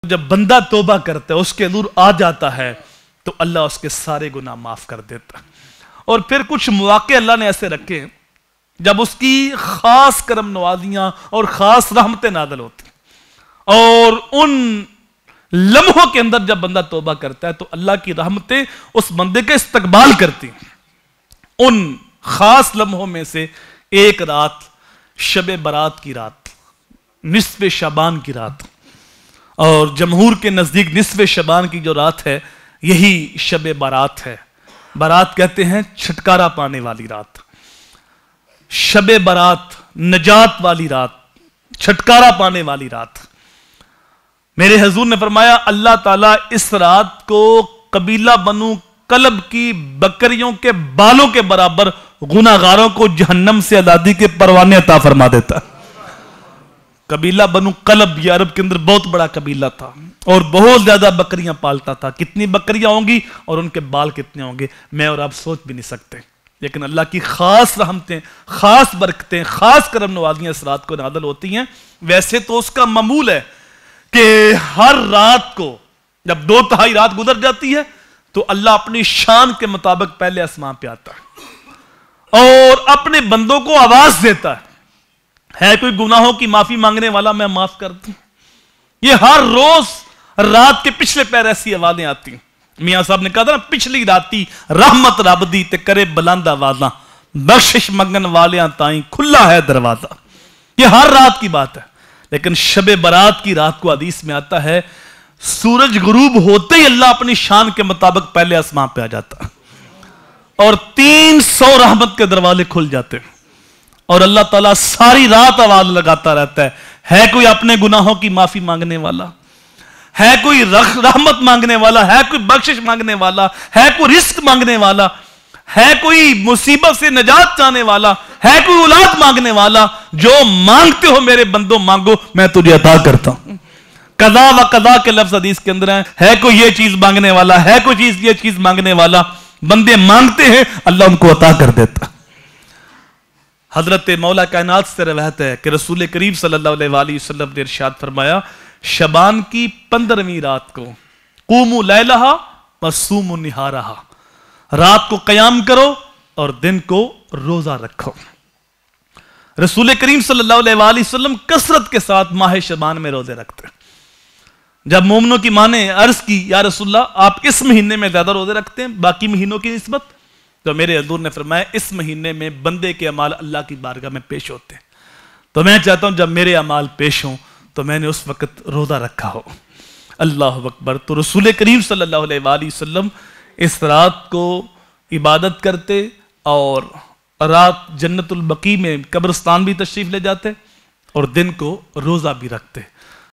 جب بندہ توبہ کرتا ہے، اس کے نور آ جاتا ہے تو اللہ اس کے سارے گناہ معاف کر دیتا ہے۔ اور پھر کچھ مواقع اللہ نے ایسے رکھے جب اس کی خاص کرم نوازیاں اور خاص رحمتیں نازل ہوتی ہیں، اور ان لمحوں کے اندر جب بندہ توبہ کرتا ہے تو اللہ کی رحمتیں اس بندے کا استقبال کرتی ہیں۔ ان خاص لمحوں میں سے ایک رات شب برات کی رات، نصف شعبان کی رات، اور جمہور کے نزدیک نصف شعبان کی جو رات ہے یہی شب برات ہے۔ برات کہتے ہیں چھٹکارا پانے والی رات، شب برات نجات والی رات، چھٹکارا پانے والی رات۔ میرے حضور نے فرمایا اللہ تعالیٰ اس رات کو قبیلہ بنو کلب کی بکریوں کے بالوں کے برابر گناہگاروں کو جہنم سے آزادی کے پروانے عطا فرما دیتا ہے۔ قبیلہ بنو کلب یہ عرب کے اندر بہت بڑا قبیلہ تھا اور بہت زیادہ بکریاں پالتا تھا۔ کتنی بکریاں ہوں گی اور ان کے بال کتنے ہوں گے میں اور آپ سوچ بھی نہیں سکتے، لیکن اللہ کی خاص رحمتیں، خاص برکتیں، خاص کرم نوازیاں اس رات کو نازل ہوتی ہیں۔ ویسے تو اس کا معمول ہے کہ ہر رات کو جب 2/3 رات گزر جاتی ہے تو اللہ اپنی شان کے مطابق پہلے آسمان پہ آتا ہے اور اپنے بندوں کو آواز دیتا ہے کوئی گناہوں کی معافی مانگنے والا میں معاف کر دوں۔ یہ ہر روز رات کے پچھلے پیر ایسی آوازیں آتی ہیں۔ میاں صاحب نے کہا تھا نا، پچھلی راتی رحمت رب دی تے کرے بلند آوازاں، بخشش منگن والیاں تائیں کھلا ہے دروازہ۔ یہ ہر رات کی بات ہے، لیکن شب برات کی رات کو حدیث میں آتا ہے سورج غروب ہوتے ہی اللہ اپنی شان کے مطابق پہلے آسمان پہ آ جاتا اور 300 رحمت کے دروازے کھل جاتے اور اللہ تعالیٰ ساری رات آواز لگاتا رہتا ہے کوئی اپنے گناہوں کی معافی مانگنے والا، ہے کوئی رحمت مانگنے والا، ہے کوئی بخشش مانگنے والا، ہے کوئی رزق مانگنے والا، ہے کوئی مصیبت سے نجات چاہنے والا، ہے کوئی اولاد مانگنے والا؟ جو مانگتے ہو میرے بندوں مانگو میں تجھے عطا کرتا ہوں۔ قضا و قضا کے لفظ حدیث کے اندر ہیں، ہے کوئی یہ چیز مانگنے والا، ہے کوئی یہ چیز مانگنے والا، بندے مانگتے ہیں اللہ ان کو عطا کر دیتا۔ حضرت مولا کائنات سے روایت ہے کہ رسول کریم صلی اللہ علیہ وآلہ وسلم نے ارشاد فرمایا شعبان کی 15ویں رات کو قوموا لیلہا وصوموا نہارہا، رات کو قیام کرو اور دن کو روزہ رکھو۔ رسول کریم صلی اللہ علیہ وآلہ وسلم کثرت کے ساتھ ماہ شعبان میں روزے رکھتے ہیں۔ جب مومنوں کی ماں نے عرض کی یا رسول اللہ آپ اس مہینے میں زیادہ روزے رکھتے ہیں باقی مہینوں کی نسبت، تو میرے حضور نے فرمایا اس مہینے میں بندے کے اعمال اللہ کی بارگاہ میں پیش ہوتے ہیں، تو میں چاہتا ہوں جب میرے اعمال پیش ہوں تو میں نے اس وقت روزہ رکھا ہو۔ اللہ اکبر۔ تو رسول کریم صلی اللہ علیہ وآلہ وسلم اس رات کو عبادت کرتے اور رات جنت البقیع میں قبرستان بھی تشریف لے جاتے اور دن کو روزہ بھی رکھتے۔